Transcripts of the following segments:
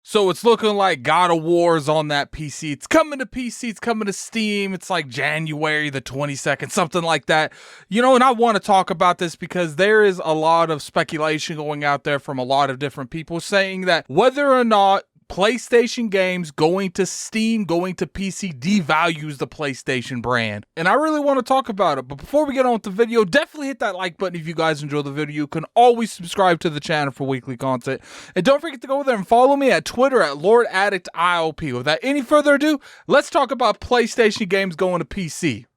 So it's looking like God of War's on that PC. It's coming to PC, it's coming to Steam. It's like January the 22nd, something like that. You know, and I want to talk about this because there is a lot of speculation going out there from a lot of different people saying that whether or not PlayStation games going to Steam, going to PC devalues the PlayStation brand. And I really want to talk about it. But before we get on with the video, definitely hit that like button if you guys enjoy the video. You can always subscribe to the channel for weekly content. And don't forget to go there and follow me at Twitter at LordAddictILP. Without any further ado, let's talk about PlayStation games going to PC.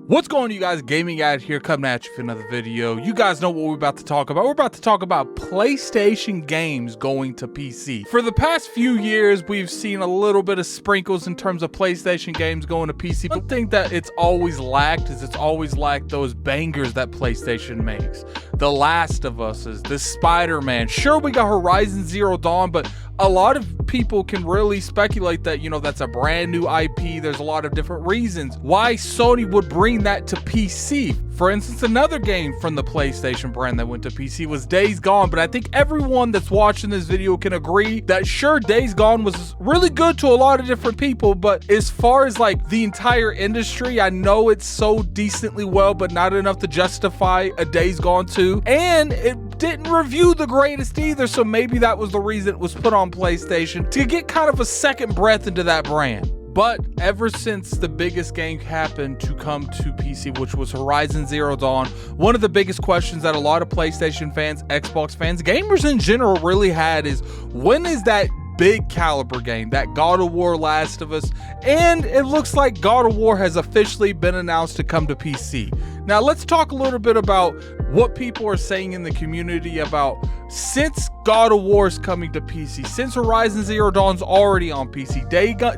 What's going on, you guys? Gaming Addict here, coming at you for another video. You guys know what we're about to talk about. We're about to talk about PlayStation games going to PC. For the past few years, we've seen a little bit of sprinkles in terms of PlayStation games going to PC. But the thing that it's always lacked is it's always lacked those bangers that PlayStation makes. The Last of Us, the Spider-Man. Sure, we got Horizon Zero Dawn, but a lot of people can really speculate that, you know, that's a brand new IP. There's a lot of different reasons why Sony would bring that to PC. For instance, another game from the PlayStation brand that went to PC was Days Gone, but I think everyone that's watching this video can agree that sure, Days Gone was really good to a lot of different people, but as far as like the entire industry, I know it's so decently well, but not enough to justify a Days Gone 2, and it didn't review the greatest either, so maybe that was the reason it was put on PlayStation, to get kind of a second breath into that brand. But ever since the biggest game happened to come to PC, which was Horizon Zero Dawn, one of the biggest questions that a lot of PlayStation fans, Xbox fans, gamers in general really had is, when is that big caliber game, that God of War Last of Us? And it looks like God of War has officially been announced to come to PC. Now let's talk a little bit about what people are saying in the community about, since God of War is coming to PC, since Horizon Zero Dawn's already on PC,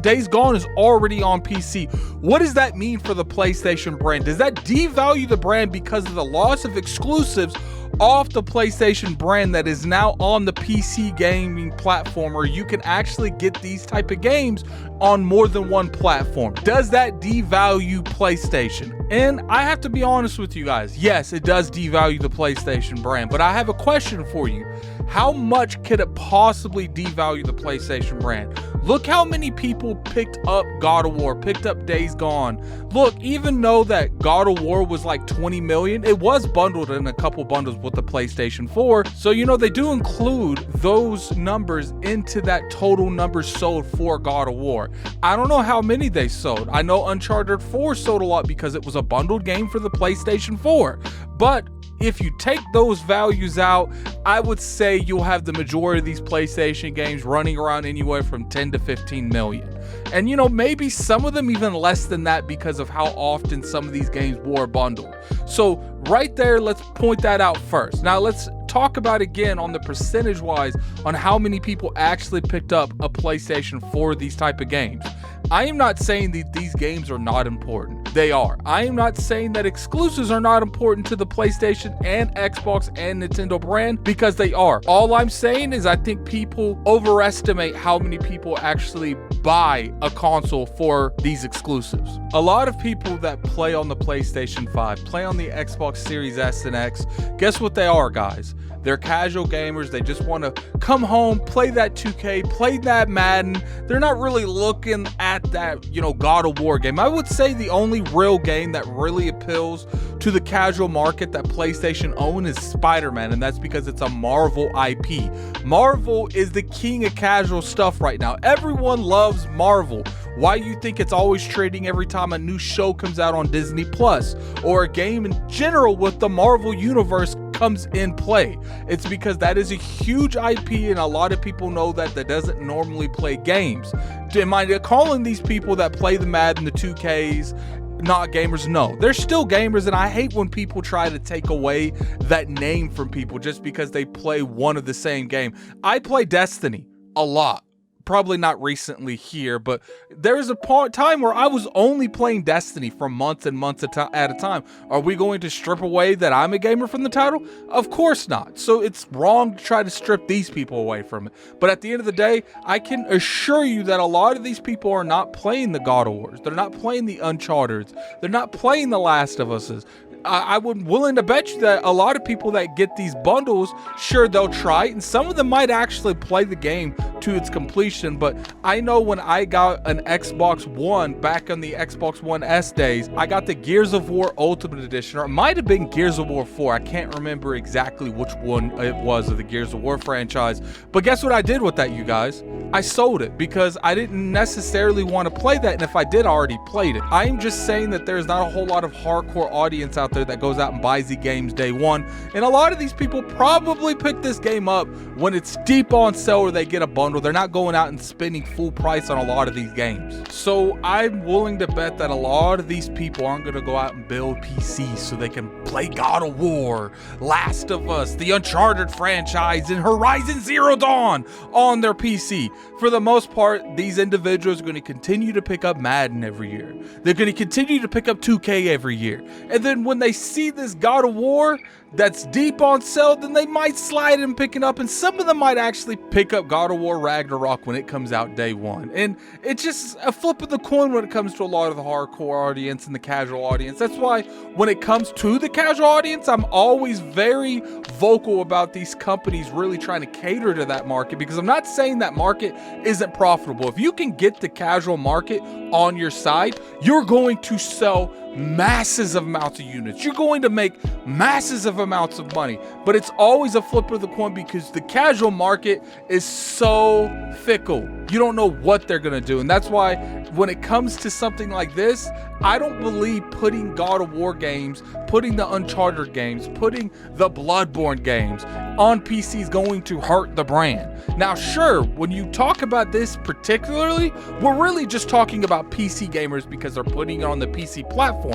Days Gone is already on PC, what does that mean for the PlayStation brand? Does that devalue the brand because of the loss of exclusives off the PlayStation brand that is now on the PC gaming platform, where you can actually get these type of games on more than one platform? Does that devalue PlayStation? And I have to be honest with you guys, yes, it does devalue the PlayStation brand, but I have a question for you. How much could it possibly devalue the PlayStation brand? Look how many people picked up God of War, picked up Days Gone. Look, even though that God of War was like 20 million, it was bundled in a couple bundles with the PlayStation 4. So, you know, they do include those numbers into that total number sold for God of War. I don't know how many they sold. I know Uncharted 4 sold a lot because it was a bundled game for the PlayStation 4. But if you take those values out, I would say you'll have the majority of these PlayStation games running around anywhere from 10 to 15 million. And you know, maybe some of them even less than that because of how often some of these games were bundled. So right there, let's point that out first. Now let's talk about again on the percentage wise on how many people actually picked up a PlayStation for these type of games. I am not saying that these games are not important. They are. I am not saying that exclusives are not important to the PlayStation and Xbox and Nintendo brand, because they are. All I'm saying is I think people overestimate how many people actually buy a console for these exclusives. A lot of people that play on the PlayStation 5, play on the Xbox Series S and X, guess what they are, guys? They're casual gamers. They just want to come home, play that 2K, play that Madden. They're not really looking at that, you know, God of War game. I would say the only real game that really appeals to the casual market that PlayStation owns is Spider-Man, and that's because it's a Marvel IP. Marvel is the king of casual stuff right now. Everyone loves Marvel. Why you think it's always trading every time a new show comes out on Disney Plus, or a game in general with the Marvel universe comes in play? It's because that is a huge IP, and a lot of people know that doesn't normally play games. Am I calling these people that play the Madden, the 2Ks, not gamers? No, they're still gamers, and I hate when people try to take away that name from people just because they play one of the same game. I play Destiny a lot. probably not recently here, but there was a time where I was only playing Destiny for months and months at a time. Are we going to strip away that I'm a gamer from the title? Of course not. So it's wrong to try to strip these people away from it. But at the end of the day, I can assure you that a lot of these people are not playing the God of Wars. They're not playing the Uncharted. They're not playing the Last of Us's. I would willing to bet you that a lot of people that get these bundles, sure, they'll try it, and some of them might actually play the game to its completion. But I know when I got an Xbox One back on the Xbox One S days, I got the Gears of War Ultimate Edition, or it might have been Gears of War 4. I can't remember exactly which one it was of the Gears of War franchise. But guess what I did with that, you guys? I sold it because I didn't necessarily want to play that, and if I did, I already played it. I'm just saying that there's not a whole lot of hardcore audience out there that goes out and buys the games day one, and a lot of these people probably pick this game up when it's deep on sale or they get a bundle. They're not going out and spending full price on a lot of these games. So I'm willing to bet that a lot of these people aren't going to go out and build PCs so they can play God of War, Last of Us, the Uncharted franchise, and Horizon Zero Dawn on their PC. For the most part, these individuals are going to continue to pick up Madden every year. They're going to continue to pick up 2K every year. And then when they see this God of War that's deep on sale, then they might slide and pick it up, and some of them might actually pick up God of War Ragnarok when it comes out day one. And it's just a flip of the coin when it comes to a lot of the hardcore audience and the casual audience. That's why when it comes to the casual audience, I'm always very vocal about these companies really trying to cater to that market, because I'm not saying that market isn't profitable. If you can get the casual market on your side, you're going to sell masses of amounts of units. You're going to make masses of amounts of money, but it's always a flip of the coin because the casual market is so fickle. You don't know what they're going to do. And that's why when it comes to something like this, I don't believe putting God of War games, putting the Uncharted games, putting the Bloodborne games on PC is going to hurt the brand. Now, sure, when you talk about this particularly, we're really just talking about PC gamers because they're putting it on the PC platform.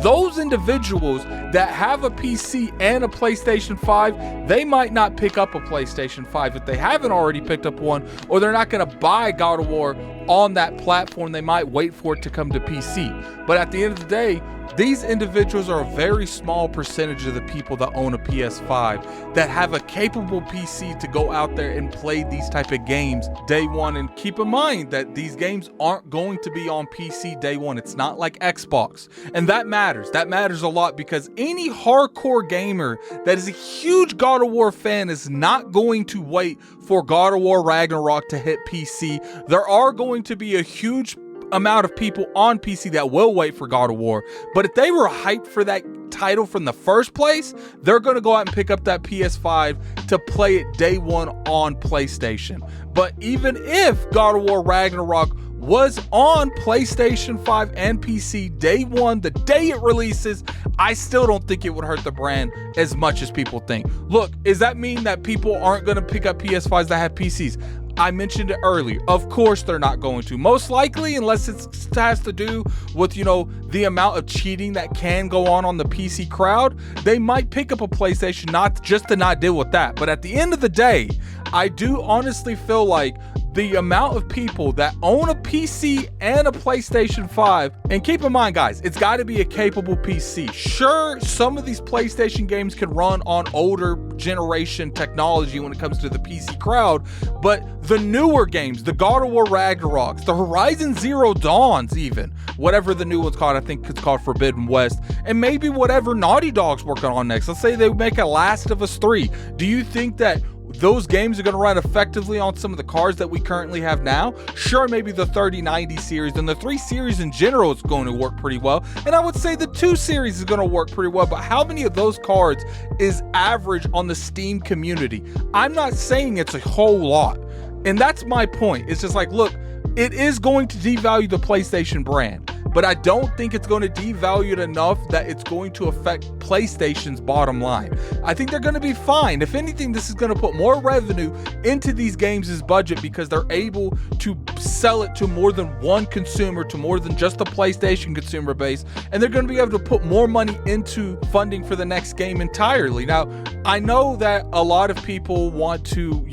Those individuals that have a PC and a PlayStation 5, they might not pick up a PlayStation 5 if they haven't already picked up one, or they're not going to buy God of War on that platform. They might wait for it to come to PC. But at the end of the day, these individuals are a very small percentage of the people that own a PS5 that have a capable PC to go out there and play these type of games day one. And keep in mind that these games aren't going to be on PC day one. It's not like Xbox. And that matters. That matters a lot, because any hardcore gamer that is a huge God of War fan is not going to wait for God of War Ragnarok to hit PC. There are going to be a huge amount of people on PC that will wait for God of War, but if they were hyped for that title from the first place, they're going to go out and pick up that PS5 to play it day one on PlayStation. But even if God of War Ragnarok was on PlayStation 5 and PC day one, the day it releases, I still don't think it would hurt the brand as much as people think. Look, does that mean that people aren't going to pick up PS5s that have PCs? I mentioned it earlier. Of course they're not going to. Most likely, unless it has to do with, the amount of cheating that can go on the PC crowd, they might pick up a PlayStation, not just to not deal with that. But at the end of the day, I do honestly feel like the amount of people that own a PC and a PlayStation 5, and keep in mind, guys, it's got to be a capable PC. Sure, some of these PlayStation games can run on older generation technology when it comes to the PC crowd, but the newer games, the God of War Ragnaroks, the Horizon Zero Dawns, even, whatever the new one's called, I think it's called Forbidden West, and maybe whatever Naughty Dog's working on next. Let's say they make a Last of Us 3. Do you think that those games are going to run effectively on some of the cards that we currently have now? Sure, maybe the 3090 series and the 3 series in general is going to work pretty well, and I would say the 2 series is going to work pretty well, but how many of those cards is average on the Steam community? I'm not saying it's a whole lot, and that's my point. It's just like, look, it is going to devalue the PlayStation brand, but I don't think it's going to devalue it enough that it's going to affect PlayStation's bottom line. I think they're going to be fine. If anything, this is going to put more revenue into these games' budget because they're able to sell it to more than one consumer, to more than just the PlayStation consumer base, and they're going to be able to put more money into funding for the next game entirely. Now, I know that a lot of people want to,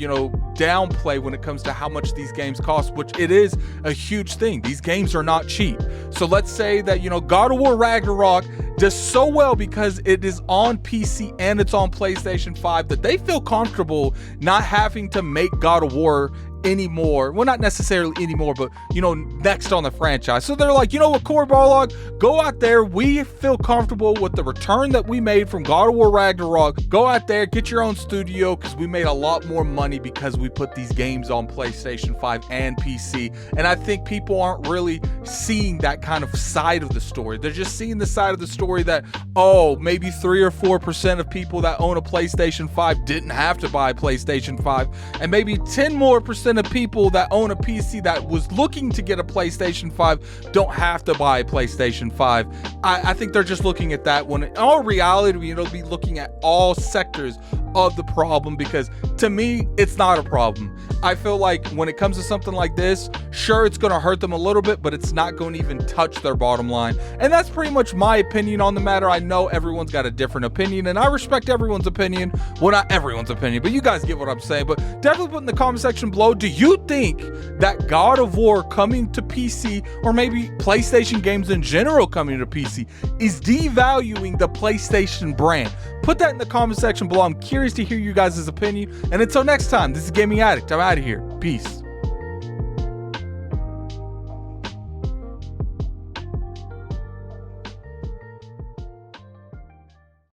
downplay when it comes to how much these games cost, which it is a huge thing. These games are not cheap. So let's say that, you know, God of War Ragnarok does so well because it is on PC and it's on PlayStation 5 that they feel comfortable not having to make God of War anymore. Well, not necessarily anymore, but, you know, next on the franchise. So they're like, you know what, Core Barlog, go out there. We feel comfortable with the return that we made from God of War Ragnarok. Go out there, get your own studio, because we made a lot more money because we put these games on PlayStation 5 and PC. And I think people aren't really seeing that kind of side of the story. They're just seeing the side of the story that, oh, maybe 3 or 4% of people that own a PlayStation 5 didn't have to buy a PlayStation 5, and maybe 10% more of people that own a PC that was looking to get a PlayStation 5 don't have to buy a PlayStation 5. I think they're just looking at that one. In all reality, you know, be looking at all sectors of the problem, because to me, it's not a problem. I feel like when it comes to something like this, sure, it's going to hurt them a little bit, but it's not going to even touch their bottom line. And that's pretty much my opinion on the matter. I know everyone's got a different opinion, and I respect everyone's opinion. Well, not everyone's opinion, but you guys get what I'm saying. But definitely put in the comment section below, do you think that God of War coming to PC, or maybe PlayStation games in general coming to PC, is devaluing the PlayStation brand? Put that in the comment section below. I'm curious to hear you guys' opinion. And until next time, this is Gaming Addict. I'm out of here. Peace.